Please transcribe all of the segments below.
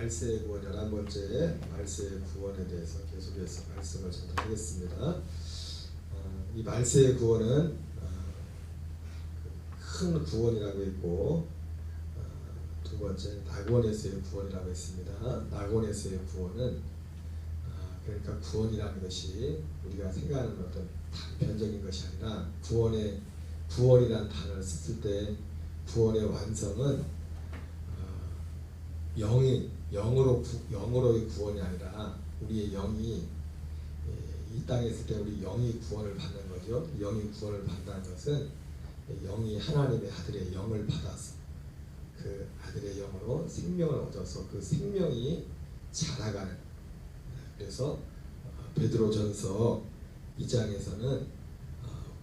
말세의 구원 11번째 말세의 구원에 대해서 계속해서 말씀을 전하겠습니다. 이 말세의 구원은 큰 구원이라고 했고, 두 번째 낙원에서의 구원이라고 했습니다. 낙원에서의 구원은 그러니까 구원이라는 것이 우리가 생각하는 어떤 단편적인 것이 아니라 구원이라는 단어를 썼을 때 구원의 완성은 영으로의 구원이 아니라 우리의 영이 이 땅에 있을 때 우리 영이 구원을 받는 거죠. 영이 구원을 받는다는 것은 영이 하나님의 아들의 영을 받아서 그 아들의 영으로 생명을 얻어서 그 생명이 자라가는. 그래서 베드로전서 2장에서는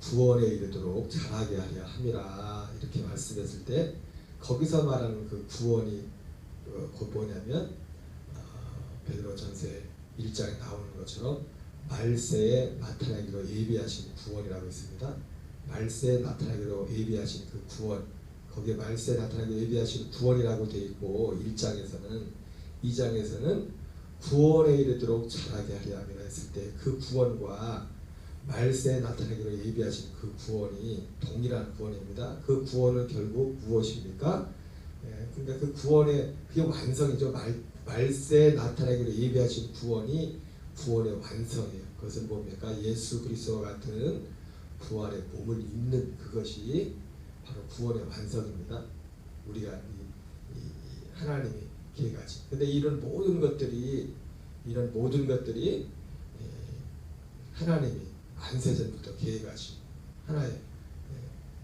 구원에 이르도록 자라게 하려 함이라 이렇게 말씀했을 때 거기서 말하는 그 구원이 곧 뭐냐면 베드로전서 1장에 나오는 것처럼 말세에 나타나기로 예비하신 구원이라고 있습니다. 말세에 나타나기로 예비하신 그 구원, 거기에 말세에 나타나기로 예비하신 구원이라고 되어 있고 2장에서는 구원에 이르도록 자라게 하려 함이라 했을 때 그 구원과 말세에 나타나기로 예비하신 그 구원이 동일한 구원입니다. 그 구원은 결국 무엇입니까? 그러니까 그 구원의 그게 완성이죠. 말세에 나타나기로 예비하신 구원이 구원의 완성이에요. 그것은 뭡니까? 예수 그리스도와 같은 부활의 몸을 입는 그것이 바로 구원의 완성입니다. 우리가 이 하나님이 계획하신. 근데 이런 모든 것들이 하나님이 안세전부터 계획하시고 하나의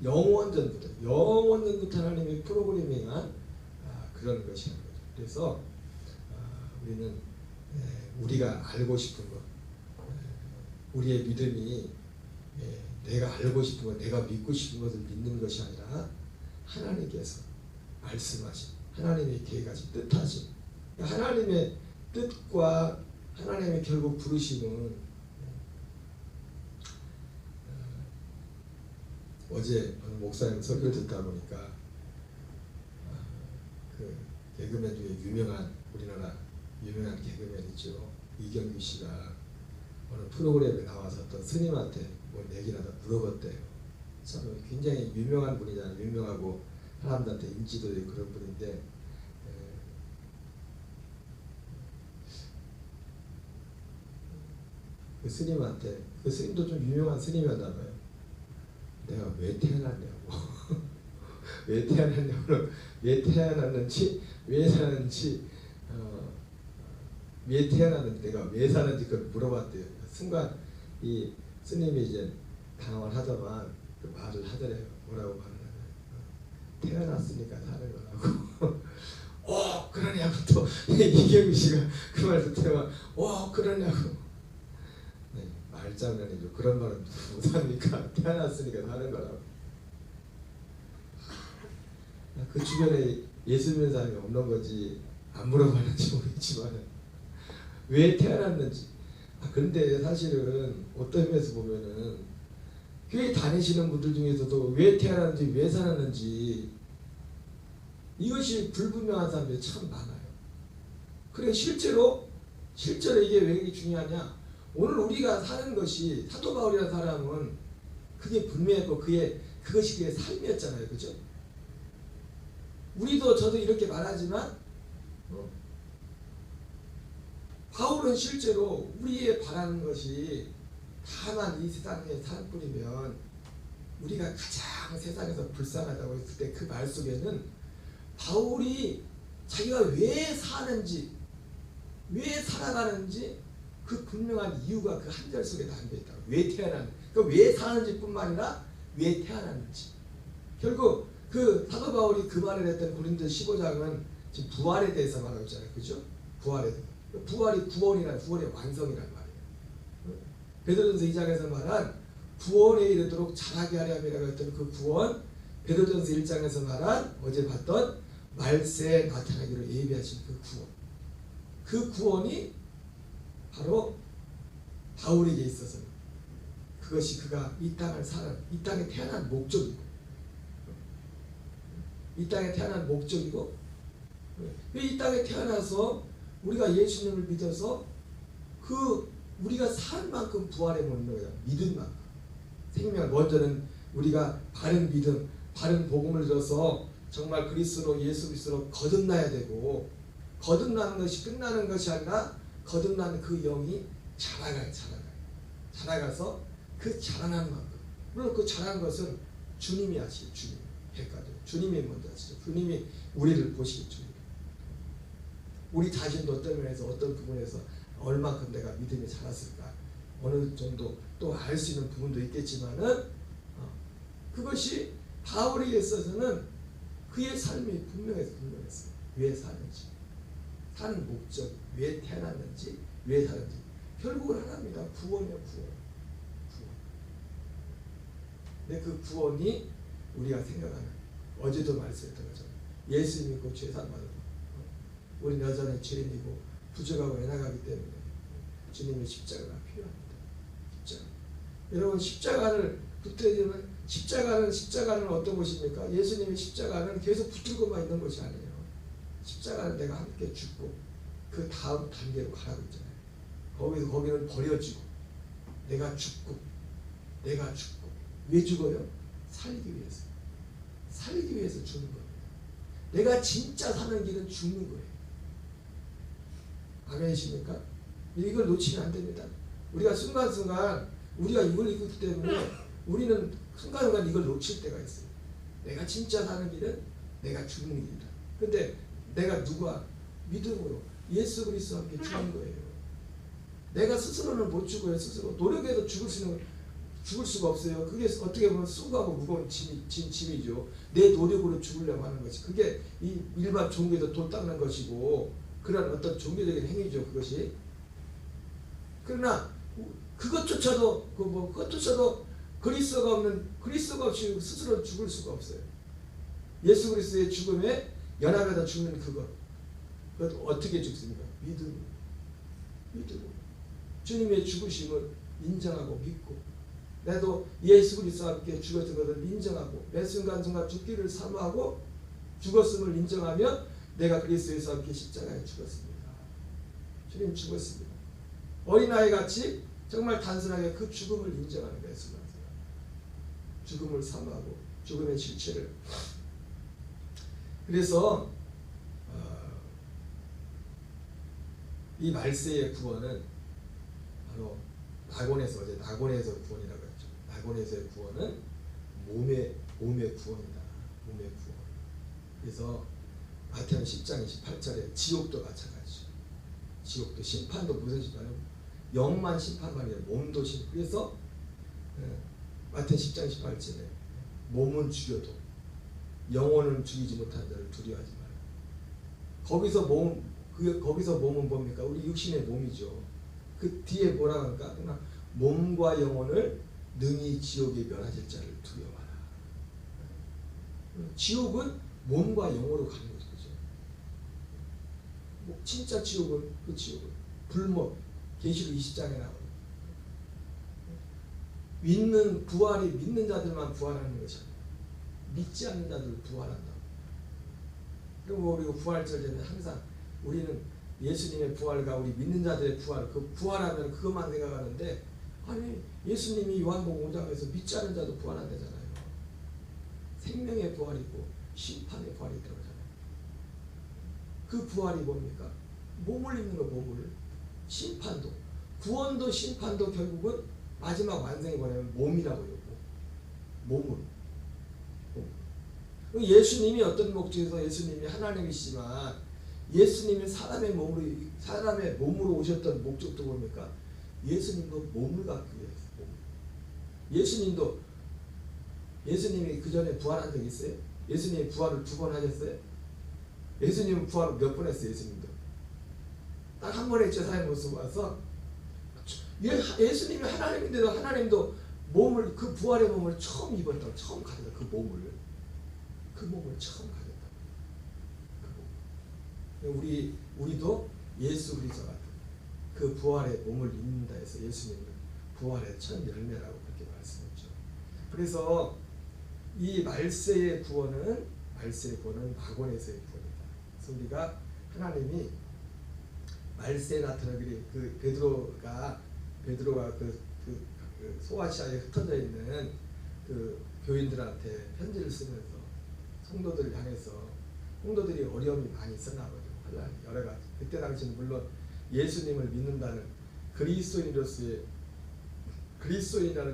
영원전부터 하나님이 프로그래밍한 그런 것이라는 거죠. 그래서 우리는 우리가 알고 싶은 것, 우리의 믿음이 내가 알고 싶은 것, 내가 믿고 싶은 것을 믿는 것이 아니라 하나님께서 말씀하신, 하나님이 계획하신, 뜻하신 하나님의 뜻과 하나님의 결국 부르심은 어제 어느 목사님 설교를 듣다 보니까 그 개그맨 중에 우리나라 유명한 개그맨이죠. 이경규 씨가 어느 프로그램에 나와서 어떤 스님한테 뭘 얘기를 하다 물어봤대요. 참 굉장히 유명한 분이잖아요. 유명하고 사람들한테 인지도 있고 그런 분인데 그 스님한테, 그 스님도 좀 유명한 스님이었나 봐요. 내가 왜 태어났냐고 왜 태어났냐고 왜 태어났는지 왜 사는지 왜 태어났는지 내가 왜 사는지 그걸 물어봤대요. 순간 이 스님이 이제 당황을 하더만 그 말을 하더래요. 뭐라고 말을 하냐면 태어났으니까 사는 거라고 그러냐고 또 이경규 씨가 그 말 듣더만 그러냐고. 말장난이죠. 그런 말은 못합니까? 태어났으니까 사는 거라고. 그 주변에 예수 믿는 사람이 없는 건지 안 물어봤는지 모르겠지만 왜 태어났는지. 그런데 사실은 어떤 면에서 보면은 교회 다니시는 분들 중에서도 왜 태어났는지 왜 살았는지 이것이 불분명한 사람들이 참 많아요. 그래 실제로 이게 왜 중요하냐? 오늘 우리가 사는 것이 사도 바울이라는 사람은 그게 분명했고 그것이 그의 삶이었잖아요. 그죠? 저도 이렇게 말하지만 바울은 실제로 우리의 바라는 것이 다만 이 세상에 사는 뿐이면 우리가 가장 세상에서 불쌍하다고 했을 때 그 말 속에는 바울이 자기가 왜 사는지 왜 살아가는지 그 분명한 이유가 그 한 절 속에 담겨있다. 왜 태어났는지, 왜 사는지 뿐만 아니라 왜 태어났는지. 결국 그 사도 바울이 그 말을 했던 고린도 15장은 지금 부활에 대해서 말하고 있잖아요. 그죠? 부활이 구원의 완성이란 말이에요. 베드로전서 2장에서 말한 구원에 이르도록 자라게 하려 함이라고 했던 그 구원, 베드로전서 1장에서 말한 어제 봤던 말세에 나타나기로 예비하신 그 구원. 그 구원이 바로 바울에게 있어서 그것이 그가 이 땅에 태어난 목적이고 이 땅에 태어난 목적이고 이 땅에 태어나서 우리가 예수님을 믿어서 그 우리가 산 만큼 부활해 먹는 거야. 믿은 만큼. 생명 먼저는 우리가 바른 믿음, 바른 복음을 들어서 정말 그리스도로 예수 그리스도로 거듭나야 되고, 거듭나는 것이 끝나는 것이 아니라 거듭나는 그 영이 자라가서 그 자라나는 만큼, 물론 그 자라는 것은 주님이 하시죠. 주님 백가죠. 주님이 먼저 하시죠. 주님이 우리를 보시겠죠. 우리 자신도 어떤 면에서 어떤 부분에서 얼마큼 내가 믿음이 자랐을까, 어느 정도 또 알 수 있는 부분도 있겠지만은 그것이 바울에게 있어서는 그의 삶이 분명했어요. 왜 사는지, 사는 목적, 왜 태어났는지, 왜 사는지. 결국은 하나입니다. 구원이에요. 구원. 근데 그 구원이 우리가 생각하는, 어제도 말씀했던 것처럼 예수 믿고 죄 사함 받은, 우리는 여전히 죄인이고 부족하고 연약하기 때문에 주님의 십자가가 필요합니다. 십자가. 여러분, 십자가를 붙들면, 십자가는 어떤 것입니까? 예수님의 십자가는 계속 붙들고만 있는 것이 아니에요. 십자가는 내가 함께 죽고 그 다음 단계로 가라고 있잖아요. 거기는 버려지고 내가 죽고 왜 죽어요? 살기 위해서 죽는 겁니다. 내가 진짜 사는 길은 죽는 거예요. 아멘이십니까? 이걸 놓치면 안 됩니다. 우리가 순간순간 우리가 이걸 읽기 때문에 우리는 순간순간 이걸 놓칠 때가 있어요. 내가 진짜 사는 길은 내가 죽는 길이다. 근데 내가 누구와? 믿음으로 예수 그리스도와 함께 죽는 거예요. 내가 스스로는 못 죽어요. 스스로 노력해도 죽을 수가 없어요. 그게 어떻게 보면 수고하고 무거운 짐이죠. 내 노력으로 죽으려고 하는 것이, 그게 이 일반 종교에서 돈 닦는 것이고 그런 어떤 종교적인 행위죠. 그것이. 그러나 그것조차도 그리스도가 없이 스스로 죽을 수가 없어요. 예수 그리스도의 죽음에 연합해서 죽는 그것 어떻게 죽습니까? 믿음으로. 주님의 죽으심을 인정하고 믿고, 나도 예수 그리스도와 함께 죽었던 것을 인정하고 매 순간순간 죽기를 사모하고 죽었음을 인정하며 내가 그리스도에서 함께 십자가에 죽었습니다. 주님 죽었습니다. 어린아이같이 정말 단순하게 그 죽음을 인정하는 거예요. 죽음을 사모하고 죽음의 실체를. 그래서 이 말세의 구원은 바로 어제 낙원에서 구원이라고 했죠. 낙원에서의 구원은 몸의 구원이다. 몸의 구원. 그래서 마태복음 10장 28절에 지옥도 마찬가지죠. 지옥도 심판도 무슨 심판이요? 영만 심판만 아니라 몸도 심판. 그래서 마태복음 10장 18절에 몸은 죽여도 영혼은 죽이지 못한 자를 두려워하지 마라. 거기서 몸은 뭡니까? 우리 육신의 몸이죠. 그 뒤에 뭐라고 할까? 그러나 몸과 영혼을 능히 지옥에 멸하실 자를 두려워하라. 지옥은 몸과 영으로 가는 거죠. 진짜 지옥은 불못, 계시록 20장에 나오는 믿는 자들만 부활하는 것이 아니라 믿지 않는 자들 부활한다. 그리고 우리가 부활절에는 항상 우리는 예수님의 부활과 우리 믿는 자들의 부활, 그 부활하면 그것만 생각하는데, 아니 예수님이 요한복음 5장에서 믿지 않는 자도 부활한다잖아요. 생명의 부활이 있고 심판의 부활이 있다고 하잖아요. 그 부활이 뭡니까? 몸을 입는 거, 몸을. 심판도, 구원도 심판도 결국은 마지막 완성이 뭐냐면 몸이라고요. 몸을. 예수님이 어떤 목적에서 예수님이 하나님이시지만 예수님이 사람의 몸으로 오셨던 목적도 뭡니까? 예수님도 몸을 갖기 위해서. 예수님이 그 전에 부활한 적 있어요? 예수님이 부활을 2번 하셨어요? 예수님은 부활을 몇 번 했어요? 예수님도 딱 한 번 했죠. 사람의 모습 와서. 예수님이 하나님인데도 하나님도 몸을, 그 부활의 몸을 처음 입었다고, 처음 가졌다. 그 몸을 처음 가졌다. 우리도 예수 그리스도 같은 그 부활의 몸을 입는다 해서 예수님은 부활의 첫 열매라고 그렇게 말씀했죠. 그래서 이 말세의 구원은 낙원에서의 구원이다. 그래서 우리가 하나님이 말세에 나타나기를 그 베드로가 그 소아시아에 흩어져 있는 그 교인들한테 편지를 쓰면서 성도들을 향해서 성도들이 어려움이 많이 있었나 보죠. 여러 가지. 그때 당시는 물론 예수님을 믿는다는 그리스도인이라는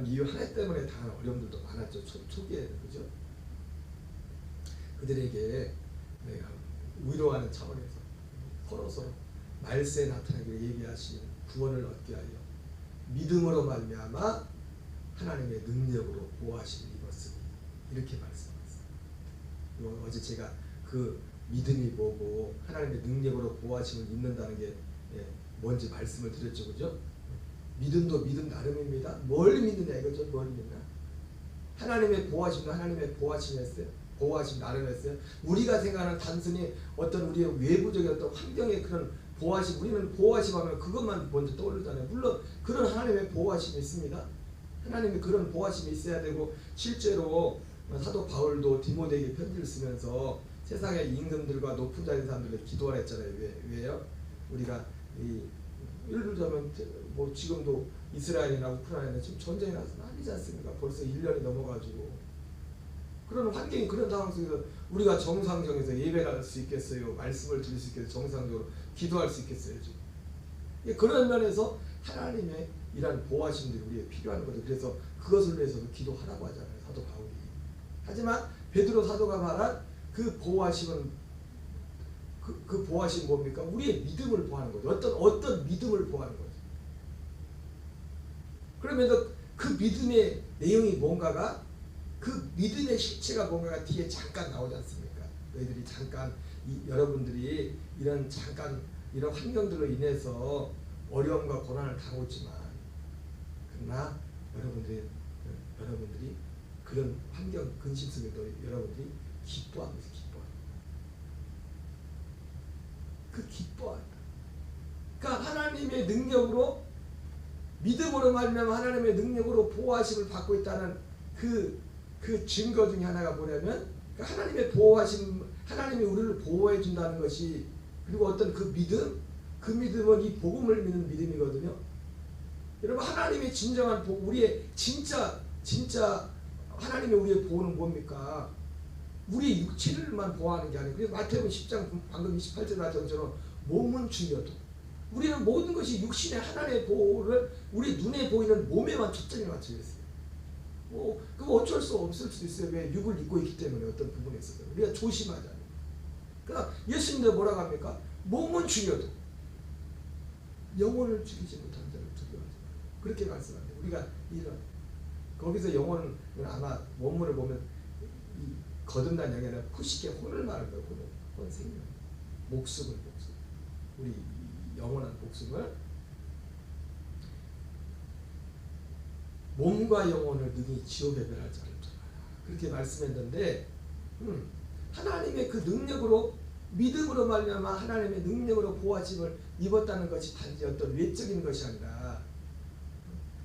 이유 하나 때문에 당한 어려움들도 많았죠. 초기에는. 그죠? 그들에게 내가 위로하는 차원에서 서로 말세에 나타나기를 얘기하신 구원을 얻게 하여 믿음으로 말미암아 하나님의 능력으로 보호하심을 입었으니 이렇게 말씀하셨어요. 어제 제가 그 믿음이 뭐고 하나님의 능력으로 보호하심을 입는다는 게 뭔지 말씀을 드렸죠. 그죠? 믿음도 믿음 나름입니다. 뭘 믿느냐 이거죠. 뭘 믿나? 하나님의 보호하심도 하나님의 보호하심이었어요. 보호하심 나름이었어요. 우리가 생각하는 단순히 어떤 우리의 외부적인 어떤 환경의 그런 보호하심, 우리는 보호하심 하면 그것만 먼저 떠오르잖아요. 물론 그런 하나님의 보호하심이 있습니다. 하나님의 그런 보호하심이 있어야 되고, 실제로 사도 바울도 디모데에게 편지를 쓰면서 세상의 임금들과 높은 자인 사람들에게 기도하라 했잖아요. 왜요? 우리가 예를 들자면 뭐 지금도 이스라엘이나 우크라이나 지금 전쟁이 나서 난리지 않습니까? 벌써 1년이 넘어가지고 그런 환경이, 그런 상황 속에서 우리가 정상적에서 예배를 할 수 있겠어요? 말씀을 들을 수 있겠어요? 정상적으로 기도할 수 있겠어요? 지금 그런 면에서 하나님의 이런 보호하심들이 우리에게 필요한 거죠. 그래서 그것을 위해서도 기도하라고 하잖아요, 사도 바울이. 하지만 베드로 사도가 말한 그 보호하심은 그 보호하심이 뭡니까? 우리의 믿음을 보호하는 거죠. 어떤 믿음을 보호하는 거죠. 그러면서 그 믿음의 내용이 뭔가가, 그 믿음의 실체가 뭔가가 뒤에 잠깐 나오지 않습니까? 너희들이 잠깐 여러분들이 이런 환경들로 인해서 어려움과 고난을 당하고 있지만, 그러나 여러분들이 그런 환경 근심 속에도 여러분들이 기뻐하면서 기뻐한다. 그러니까 하나님의 능력으로, 믿음으로 말미암아 하나님의 능력으로 보호하심을 받고 있다는 그 증거 중에 하나가 뭐냐면, 하나님의 보호하심, 하나님이 우리를 보호해 준다는 것이, 그리고 어떤 그 믿음은 이 복음을 믿는 믿음이거든요. 여러분, 하나님의 진정한 보호, 우리의 진짜 하나님의 우리의 보호는 뭡니까? 우리의 육체를만 보호하는 게 아니에요. 그래서 마태복음 10장 방금 28절 말씀처럼 몸은 죽여도 우리는 모든 것이 육신의 하나님의 보호를 우리 눈에 보이는 몸에만 초점이 맞춰 있어요. 그거 어쩔 수 없을 수도 있어요. 왜? 육을 입고 있기 때문에 어떤 부분에 있어서 우리가 조심하잖아요. 그러나 예수님도 뭐라고 합니까? 몸은 죽여도 영혼을 죽이지 못한 자를 두려워하지 말고, 그렇게 말씀합니다. 우리가 이런 거기서 영혼은 아마 원문을 보면 거듭난 영이 아니라 푸시케 혼을 말하는 거예요. 혼 생명, 목숨. 우리 영원한 목숨을, 몸과 영혼을 능히 지옥에 배할 자를 두라, 그렇게 말씀했는데, 하나님의 그 능력으로, 믿음으로 말미암아 하나님의 능력으로 보호하심을 입었다는 것이 단지 어떤 외적인 것이 아니라,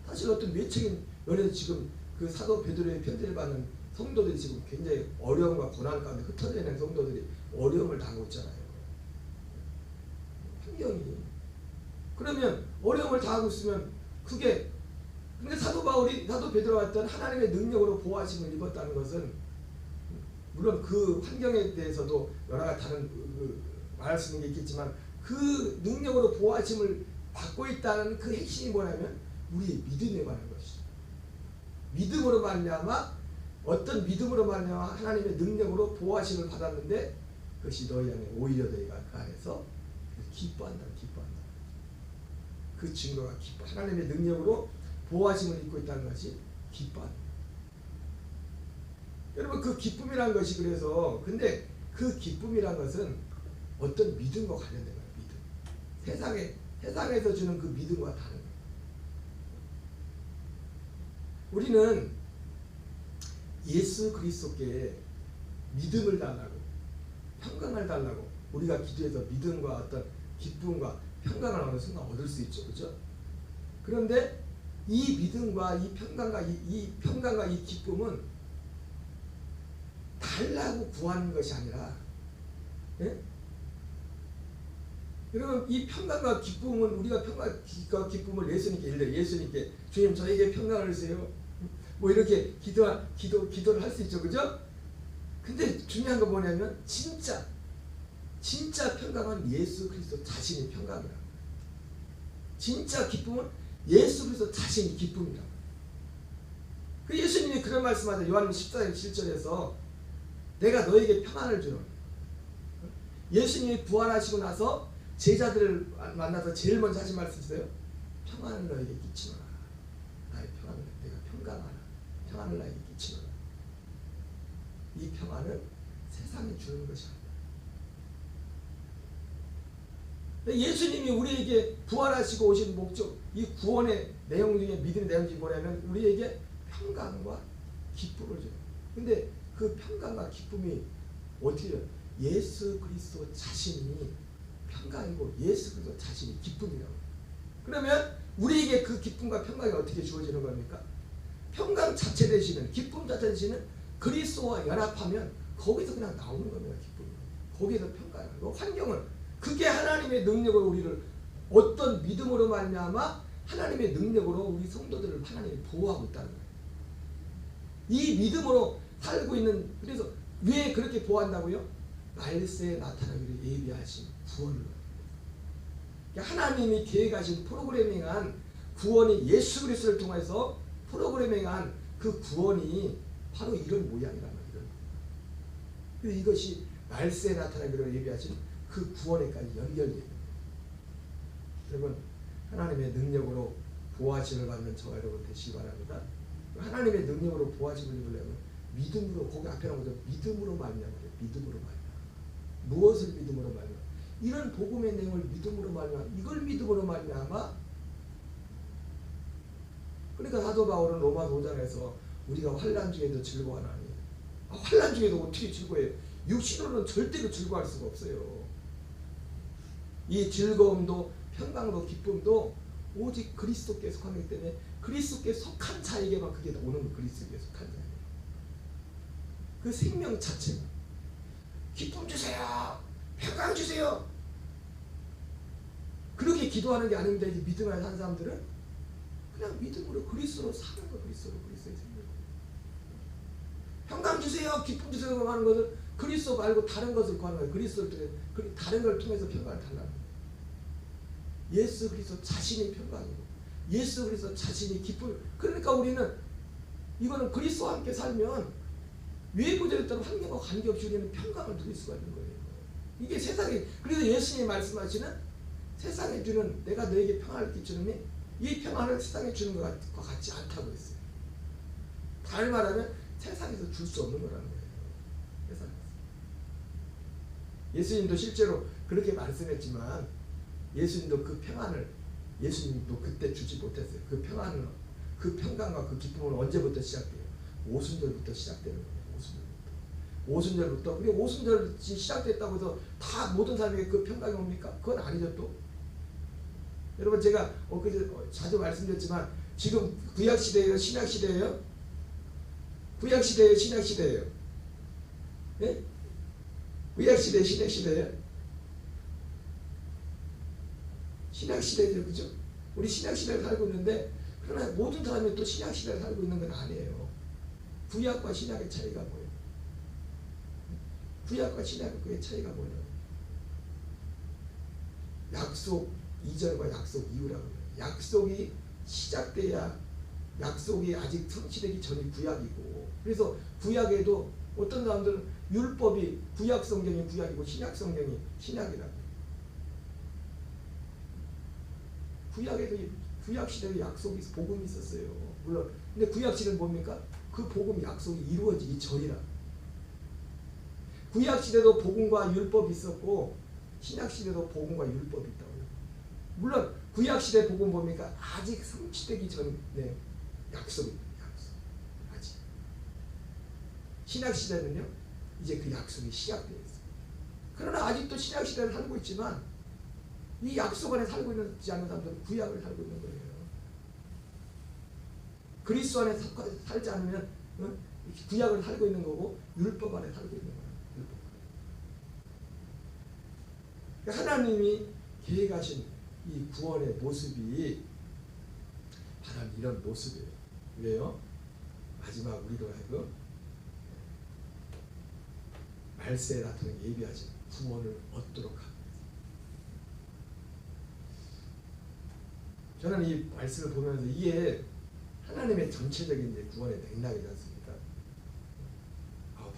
사실 어떤 외적인 면에서 지금 그 사도 베드로의 편지를 받는 성도들이 지금 굉장히 어려움과 고난 가운데 흩어져 있는 성도들이 어려움을 당하고 있잖아요. 환경이. 그러면 어려움을 당하고 있으면 그게, 근데 사도 베드로가 했던 하나님의 능력으로 보호하심을 입었다는 것은, 물론 그 환경에 대해서도 여러 가지 다른 말할 수 있는 게 있겠지만, 그 능력으로 보호하심을 받고 있다는 그 핵심이 뭐냐면 우리의 믿음에 관한 것이죠. 믿음으로 말미암아, 어떤 믿음으로 말미암아 하나님의 능력으로 보호하심을 받았는데, 그것이 너희 안에 오히려 너희가 그 안에서 기뻐한다. 그 증거가 기뻐. 하나님의 능력으로 보호하심을 입고 있다는 것이 기뻐한다. 여러분, 그 기쁨이란 것이, 그래서 근데 그 기쁨이란 것은 어떤 믿음과 관련된 거예요. 믿음. 세상에서 주는 그 믿음과 다른 거예요. 우리는 예수 그리스도께 믿음을 달라고, 평강을 달라고 우리가 기도해서 믿음과 어떤 기쁨과 평강을 어느 순간 얻을 수 있죠. 그렇죠? 그런데 이 믿음과 이 평강과 이 기쁨은 달라고 구하는 것이 아니라, 여러분 이 평강과 기쁨은 우리가 평강과 기쁨을 예수님께 주님 저에게 평강을 주세요. 뭐 이렇게 기도를 할 수 있죠, 그죠? 근데 중요한 건 뭐냐면 진짜 평강은 예수 그리스도 자신이 평강이라. 진짜 기쁨은 예수 그리스도 자신이 기쁨이라. 그 예수님이 그런 말씀하죠. 요한복음 14장 7절에서 내가 너에게 평안을 주노니. 예수님이 부활하시고 나서 제자들을 만나서 제일 먼저 하신 말씀 있어요. 평안을 너에게 끼치노라. 나의 평안을 내가 평강하라. 평안을 나에게 끼치노라. 이 평안은 세상에 주는 것이 아니다. 예수님이 우리에게 부활하시고 오신 목적, 이 구원의 내용 중에 믿음의 내용 중에 뭐냐면 우리에게 평강과 기쁨을 줘요. 근데 그 평강과 기쁨이 어떻게 해요? 예수 그리스도 자신이 평강이고 예수 그리스도 자신이 기쁨이라고. 그러면 우리에게 그 기쁨과 평강이 어떻게 주어지는 겁니까? 평강 자체 되시는, 기쁨 자체 되시는 그리스도와 연합하면 거기서 그냥 나오는 겁니다. 기쁨이. 거기서 평강이고 환경은 그게 하나님의 능력으로 우리를 어떤 믿음으로 말미암아 하나님의 능력으로 우리 성도들을 하나님이 보호하고 있다는 거예요. 이 믿음으로 살고 있는, 그래서 왜 그렇게 보호한다고요? 말세에 나타나기를 예비하신 구원을. 그러니까 하나님이 계획하신 프로그래밍한 구원이 예수 그리스도를 통해서 프로그래밍한 그 구원이 바로 이런 모양이란 말이에요. 그래서 이것이 말세에 나타나기를 예비하신 그 구원에까지 연결돼요. 여러분 하나님의 능력으로 보호하심을 받는 저와 여러분 되시기 바랍니다. 하나님의 능력으로 보호하심을 입으려면 믿음으로, 거기 앞에 나온 거죠. 믿음으로 말미암아. 믿음으로 말미암아. 무엇을 믿음으로 말미암아? 이런 복음의 내용을 믿음으로 말미암아. 이걸 믿음으로 말미암아. 그러니까 사도 바울은 로마서 5장에서 우리가 환난 중에도 즐거워하나니. 환난 중에도 어떻게 즐거워해요? 육신으로는 절대로 즐거워할 수가 없어요. 이 즐거움도 평강도 기쁨도 오직 그리스도께 속하기 때문에 그리스도께 속한 자에게만 그게 오는 거. 그리스도께 속한 자에게. 그 생명 자체가 기쁨 주세요. 평강 주세요. 그렇게 기도하는 게 아닙니다. 이제 믿음을 하는 사람들은 그냥 믿음으로 그리스도로 사는 거. 그리스도의 생명. 평강 주세요. 기쁨 주세요. 하는 것은 그리스도 말고 다른 것을 구하는 거예요. 그리스도를 통해 다른 걸 통해서 평강을 달라는 거예요. 예수 그리스도 자신이 평강이고 예수 그리스도 자신이 기쁨. 그러니까 우리는 이거는 그리스도와 함께 살면 외부적인 환경과 관계없이 우리는 평강을 누릴 수가 있는 거예요. 이게 세상에, 그래서 예수님이 말씀하시는 세상에 주는 내가 너에게 평안을 끼치느니 이 평안을 세상에 주는 것과 같지 않다고 했어요. 다른 말하면 세상에서 줄 수 없는 거라는 거예요. 세상에서. 예수님도 실제로 그렇게 말씀했지만 예수님도 그 평안을 예수님도 그때 주지 못했어요. 그 평안을, 그 평강과 그 기쁨은 언제부터 시작돼요? 오순절부터 시작되는 거예요. 오순절부터. 그리고 오순절이 시작됐다고 해서 다 모든 사람에게 그 평강이 옵니까? 그건 아니죠. 또 여러분 제가 엊그제 자주 말씀드렸지만 지금 구약시대예요? 신약시대예요? 구약시대예요? 신약시대예요? 예? 구약시대 신약시대예요? 신약시대죠. 그죠? 우리 신약시대를 살고 있는데 그러나 모든 사람이 또 신약시대를 살고 있는 건 아니에요. 구약과 신약의 차이가 뭐예요? 구약과 신약의 차이가 뭐예요? 약속 이전과 약속 이후라고 해요. 약속이 시작돼야, 약속이 아직 성취되기 전이 구약이고, 그래서 구약에도 어떤 사람들은 율법이 구약 성경이 구약이고 신약 성경이 신약이라고. 구약에도 구약 시대에 약속이 복음이 있었어요. 물론 근데 구약 시대는 뭡니까? 그 복음 약속이 이루어지기 전이라. 구약 시대도 복음과 율법이 있었고 신약 시대도 복음과 율법이 있다고요. 물론 구약 시대 복음 뭡니까? 아직 성취되기 전에 약속입니다. 약속. 아직. 신약 시대는요, 이제 그 약속이 시작되어 있어요. 그러나 아직도 신약 시대를 살고 있지만 이 약속 안에 살고 있지 않은 사람들은 구약을 살고 있는 거예요. 그리스도 안에 살지 않으면 구약을 살고 있는 거고 율법 안에 살고 있는 거예요. 율법. 하나님이 계획하신 이 구원의 모습이 바로 이런 모습이에요. 왜요? 마지막 우리로 하여금 말세에 나타나는 예비하신 구원을 얻도록 합니다. 저는 이 말씀을 보면서 이게 하나님의 전체적인 구원의 맥락이지 않습니까?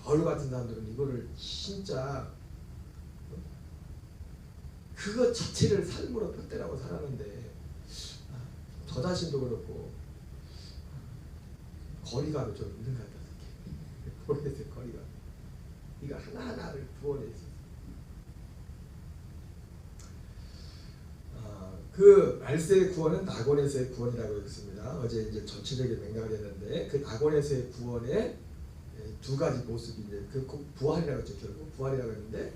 바울 같은 사람들은 이거를 진짜 그것 자체를 삶으로 뼈대라고 살았는데 저 자신도 그렇고 거리가 좀 있는 것 같아서 모르겠어요. 거리가 이거 하나하나를 구원해 있어요. 그 말세의 구원은 낙원에서의 구원이라고 했습니다. 어제 이제 전체적인 맥락을 했는데 그 낙원에서의 구원의 두 가지 모습이 이제 그 부활이라고 했죠. 결국 부활이라고 했는데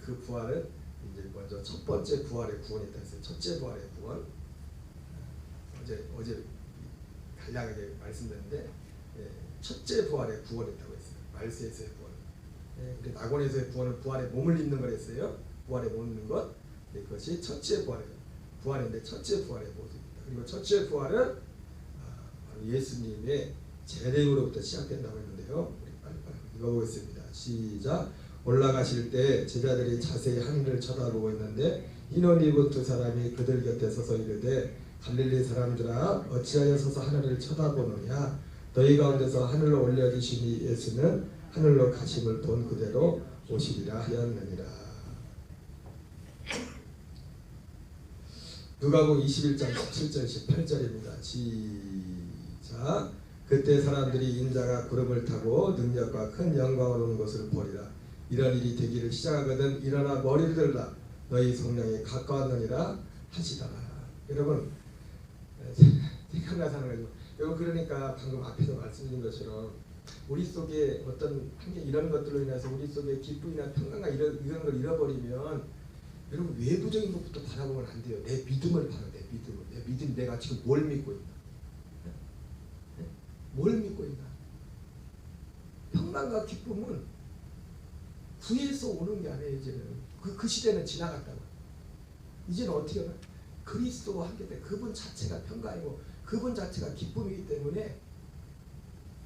그 부활은 이제 먼저 첫 번째 부활의 구원이 있다 했어요. 첫째 부활의 구원. 어제 간략하게 말씀드렸는데 첫째 부활의 구원이 있다고 했어요. 말세에서의 구원. 근데 낙원에서의 구원은 부활의 몸을 입는 거랬어요. 부활의 몸을 입는 것. 그것이 첫째 부활인데 첫째 부활의 모습입니다. 그리고 첫째 부활은 바로 예수님의 재림으로부터 시작된다고 했는데요. 우리 빨리빨리 읽어보겠습니다. 시작. 올라가실 때 제자들이 자세히 하늘을 쳐다보고 있는데 흰 옷 입은 두 사람이 그들 곁에 서서 이르되 갈릴리 사람들아 어찌하여 서서 하늘을 쳐다보느냐. 너희 가운데서 하늘로 올려주시니 예수는 하늘로 가심을 본 그대로 오시리라 하였느니라. 누가복음 21장 17절 18절입니다. 시작. 그때 사람들이 인자가 구름을 타고 능력과 큰 영광으로 오는 것을 보리라. 이런 일이 되기를 시작하거든 일어나 머리를 들라 너희 성령이 가까웠느니라 하시다가. 여러분 생각나서 하는 거죠. 여러분 그러니까 방금 앞에서 말씀드린 것처럼 우리 속에 어떤 환경 이런 것들로 인해서 우리 속에 기쁨이나 평강과 이런 걸 잃어버리면 여러분 외부적인 것부터 바라보면 안 돼요. 내 믿음을 바라. 내 믿음이 내가 지금 뭘 믿고 있나? 뭘 믿고 있나? 평강과 기쁨은 구에서 오는 게 아니에요. 이제는 그 시대는 지나갔다고. 이제는 어떻게 하나? 그리스도와 함께 돼. 그분 자체가 평강이고 그분 자체가 기쁨이기 때문에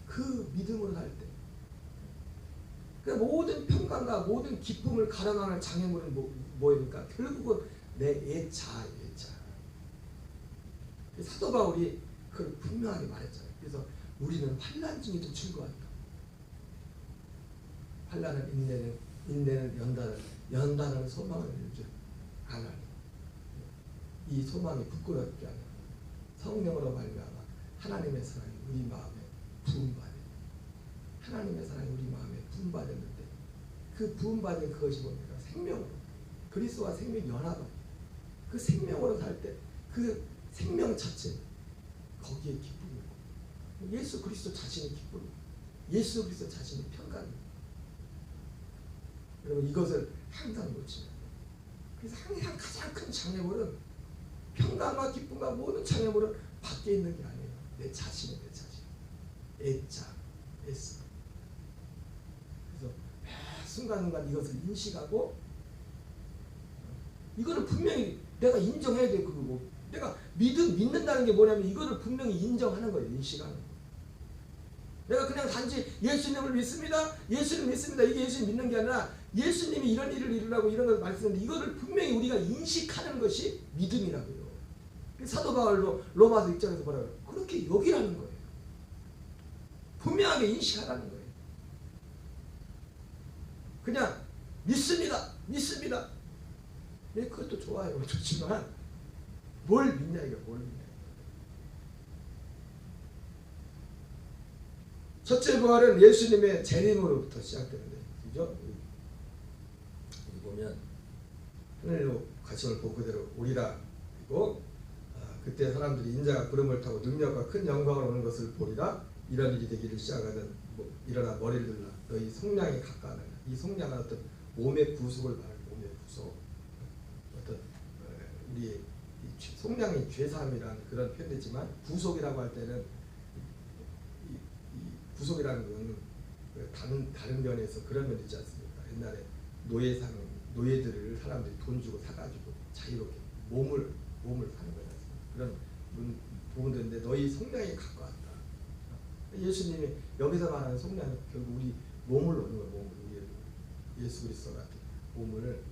그 믿음으로 살 때 그러니까 모든 평강과 모든 기쁨을 가로막는 장애물은 뭐입니까? 결국은 내 애자예요. 애자. 사도 바울이 그걸 분명하게 말했잖아요. 그래서 우리는 환난 중에도 즐거워한다. 환난은 인내는 연단은 소망을 이루지 않아. 이 소망이 부끄럽게 하는 성령으로 말미암아 하나님의 사랑이 우리 마음에 부음받아. 하나님의 사랑이 우리 마음에 부음받았는데 그 부음받은 그것이 뭡니까? 생명으로. 그리스도와 생명이 연합한 그 생명으로 살 때 그 생명 자체 거기에 기쁨이 있고 예수 그리스도 자신의 기쁨이 예수 그리스도 자신의 평강입니다. 여러분 이것을 항상 놓치면 그래서 항상 가장 큰 장애물은 평강과 기쁨과 모든 장애물은 밖에 있는 게 아니에요. 내 자신의 내 자신 애자 애써 그래서 매 순간순간 이것을 인식하고 이거를 분명히 내가 인정해야 돼. 그거 내가 믿는다는 게 뭐냐면 이거를 분명히 인정하는 거예요. 인식하는 거예요. 내가 그냥 단지 예수님을 믿습니다. 예수님 믿습니다. 이게 예수님 믿는 게 아니라 예수님이 이런 일을 이루라고 이런 걸 말씀하는데 이거를 분명히 우리가 인식하는 것이 믿음이라고요. 사도 바울도 로마서 1장에서 뭐라고 해요? 그렇게 여기라는 거예요. 분명하게 인식하라는 거예요. 그냥 믿습니다. 네, 그것도 좋아요. 좋지만 뭘 믿냐 이거 뭘 믿냐. 첫째 부활은 예수님의 재림으로부터 시작되는데, 그죠? 여기 보면 하늘로 가심을 본 그대로 오리라. 그리고 그때 사람들이 인자가 구름을 타고 능력과 큰 영광으로 오는 것을 보리라. 이런 일이 되기를 시작하는 일어나 머리를 들라. 너희 속량이 가까워하느냐. 이 속량은 어떤 몸의 구속을 말하는 몸의 구속. 어떤 우리 속량이 죄사함이라는 그런 표현이지만 구속이라고 할 때는 이 구속이라는 것은 다른 면에서 그런 면이 있지 않습니까? 옛날에 노예들을 사람들이 돈 주고 사가지고 자유롭게 몸을 사는 거다. 그런 보면 되는데 너희 속량이 가까웠다. 예수님이 여기서 말하는 속량은 결국 우리 몸을 얻는 거예요. 몸을. 예수 그리스도 같은 몸을.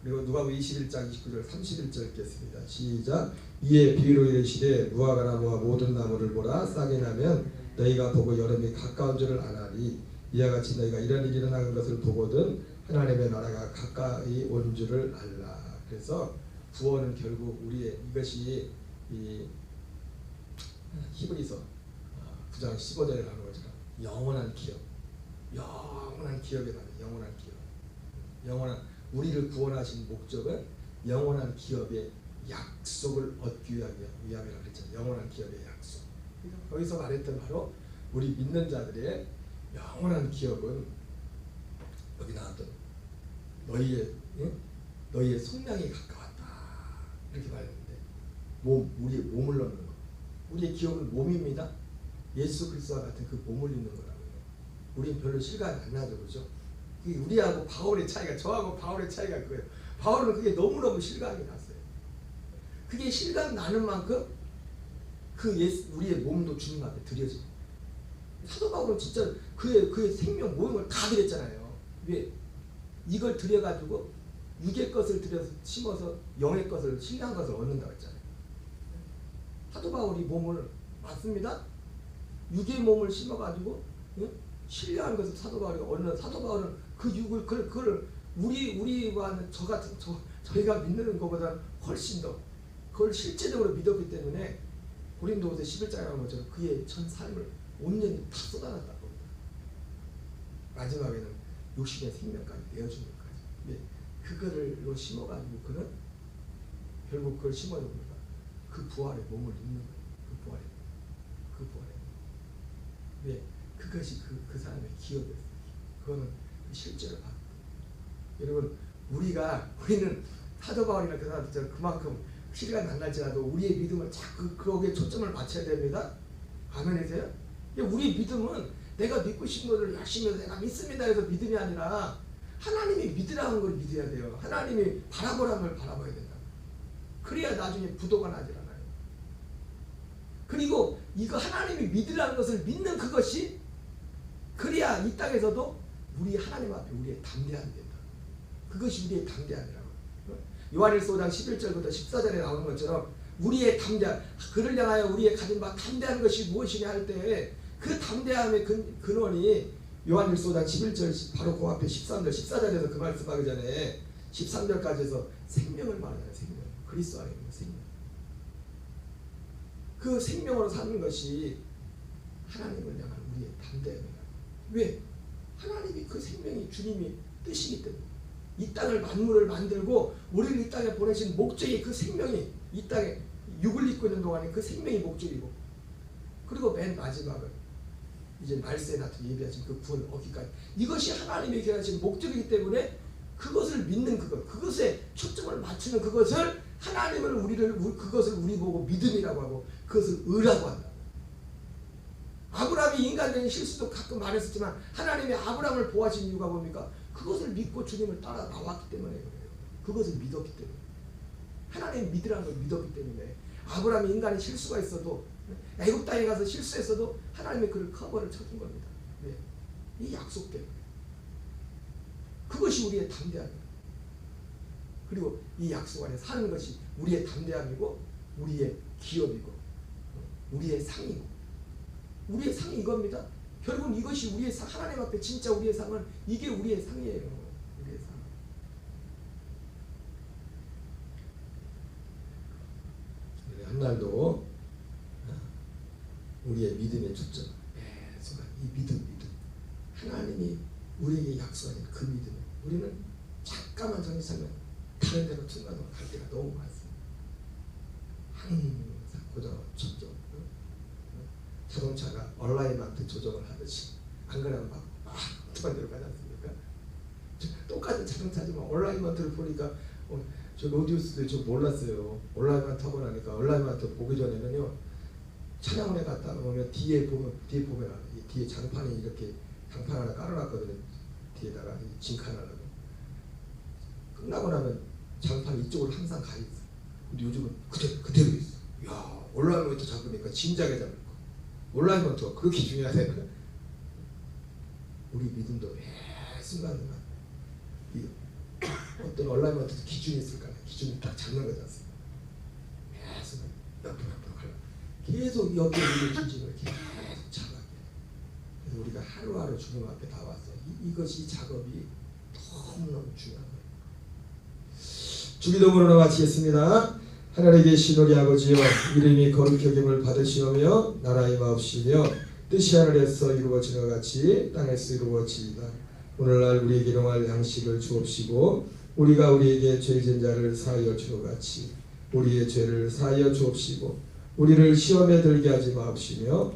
그리고 누가복음 21장 29절 31절 읽겠습니다. 시작. 이에 비유로 이르시되 무화과나 무화 모든 나무를 보라. 싹이 나면 너희가 보고 여름이 가까운 줄을 아나니 이와 같이 너희가 이런 일이 일어나는 것을 보거든 하나님의 나라가 가까이 온 줄을 알라. 그래서 구원은 결국 우리의 이것이 이 히브리서 9장 15절에 나오는 것처럼 영원한 기업, 영원한 기업에 나는 영원한 기업, 영원한 우리를 구원하신 목적은 영원한 기업의 약속을 얻기 위함이라고 그랬잖아요. 영원한 기업의 약속. 거기서 말했던 바로 우리 믿는 자들의 영원한 기업은 여기 나왔던 너희의 속량이 가까웠다. 이렇게 말했는데 우리의 몸을 넣는 거. 우리의 기업은 몸입니다. 예수 그리스도와 같은 그 몸을 입는 거라고요. 우린 별로 실감이 안 나죠, 그죠? 우리하고 바울의 차이가, 저하고 바울의 차이가 그거예요. 바울은 그게 너무너무 실감이 났어요. 그게 실감 나는 만큼 우리의 몸도 주님 앞에 드려져요. 사도 바울은 진짜 그의 생명 모든 걸 다 드렸잖아요. 왜? 이걸 드려가지고 육의 것을 들여서 심어서 영의 것을, 신령한 것을 얻는다고 했잖아요. 사도 바울이 몸을, 맞습니다. 육의 몸을 심어가지고 신령한 것을 사도 바울이 얻는, 사도 바울은 그 육을 그걸 우리와는 저희가 믿는 것보다 훨씬 더 그걸 실제적으로 믿었기 때문에 고린도후서 11장에 나온 것처럼 그의 전 삶을 온전히 다 쏟아놨다고 합니다. 마지막에는 육신의 생명까지 내어주는 것까지. 예. 그거를 심어가지고 그는 결국 그걸 심어놓은 거다. 그 부활의 몸을 입는 거예요. 그 부활의 몸. 예. 그것이 그 사람의 기업이었어요. 그거는 실제로 봤고. 여러분 우리는 사도 바울이나 그 사람들처럼 그만큼 시간 안 날지라도 우리의 믿음을 자꾸 거기에 초점을 맞춰야 됩니다. 아멘이세요? 우리 믿음은 내가 믿고 싶은 것을 열심히 해서 내가 믿습니다 해서 믿음이 아니라 하나님이 믿으라는 걸 믿어야 돼요. 하나님이 바라보라는 걸 바라봐야 된다. 그래야 나중에 부도가 나질 않아요. 그리고 이거 하나님이 믿으라는 것을 믿는 그것이 그래야 이 땅에서도 우리 하나님 앞에 우리의 담대함이 된다. 그것이 우리의 담대함이라고. 요한일서 5장 11절부터 14절에 나오는 것처럼 우리의 담대함, 그를 향하여 우리의 가진 바 담대한 것이 무엇이냐 할 때 그 담대함의 근원이 요한일서 5장 11절 바로 그 앞에 13절 14절에서 그 말씀하기 전에 13절까지 해서 생명을 말하잖아요. 생명. 그리스도 안에 있는 생명. 그 생명으로 사는 것이 하나님을 향한 우리의 담대함이에요. 왜? 하나님이 그 생명이 주님이 뜻이기 때문에 이 땅을 만물을 만들고 우리를 이 땅에 보내신 목적이 그 생명이 이 땅에 육을 입고 있는 동안에 그 생명이 목적이고 그리고 맨 마지막은 이제 말세에 나타나 예비하신 그 구원 얻기까지 이것이 하나님이 계획하신 목적이기 때문에 그것을 믿는 그것에 초점을 맞추는 그것을 하나님을 그것을 우리 보고 믿음이라고 하고 그것을 의라고 한다. 아브라함이 인간적인 실수도 가끔 말했었지만 하나님이 아브라함을 보호하신 이유가 뭡니까? 그것을 믿고 주님을 따라 나왔기 때문에 그래요. 그것을 믿었기 때문에. 하나님 믿으라는 걸 믿었기 때문에 아브라함이 인간의 실수가 있어도 애굽 땅에 가서 실수했어도 하나님이 그를 커버를 쳐준 겁니다. 왜? 이 약속 때문에. 그것이 우리의 담대함이에요. 그리고 이 약속 안에 사는 것이 우리의 담대함이고 우리의 기업이고 우리의 상이고 우리의 상이 이겁니다. 결국은 이것이 우리의 상, 하나님 앞에 진짜 우리의 상은 이게 우리의 상이에요. 우리의 상. 한날도 우리의 믿음의 초점, 이 믿음. 하나님이 우리에게 약속하는 그 믿음. 우리는 잠깐만 정신차면 다른 데로 순간으로 갈 때가 너무 많습니다. 항상 고정, 초점. 자동차가 얼라이먼트 조정을 하듯이 안 그러면 막 뚜한 데로 가지 않습니까? 똑같은 자동차지만 얼라이먼트를 보니까 저 로디우스도 저 몰랐어요. 얼라이먼트 하고 나니까 얼라이먼트 보기 전에는요 차량원에 갔다 오면 뒤에 보면 이 뒤에 장판이 이렇게 장판 하나 깔아놨거든요. 뒤에다가 짐칸 하나. 끝나고 나면 장판이 이쪽으로 항상 가 있어. 근데 요즘은 그대로 있어. 야, 얼라이먼트 잡으니까 진작에 잡을 거. 얼라이먼트가 그렇게 중요하다는 거야. 우리 믿음도 매 순간순간 이 어떤 얼라이먼트 기준이 있을 거야. 기준이 딱 잡는 거지 않습니까? 매 순간 옆으로 갈라. 계속 옆에 있는 중심을 계속 잡아. 그래서 우리가 하루하루 주님 앞에 나와서 이것이 작업이 너무너무 중요한 거예요. 주기도문으로 마치겠습니다. 하늘에 계신 우리 아버지여, 이름이 거룩히 여김을 받으시오며 나라의 마옵시며 뜻이 하늘에서 이루어지는 것 같이 땅에서 이루어지이다. 오늘날 우리에게 일용할 양식을 주옵시고 우리가 우리에게 죄진 자를 사하여 주는 것 같이 우리의 죄를 사하여 주옵시고 우리를 시험에 들게 하지 마옵시며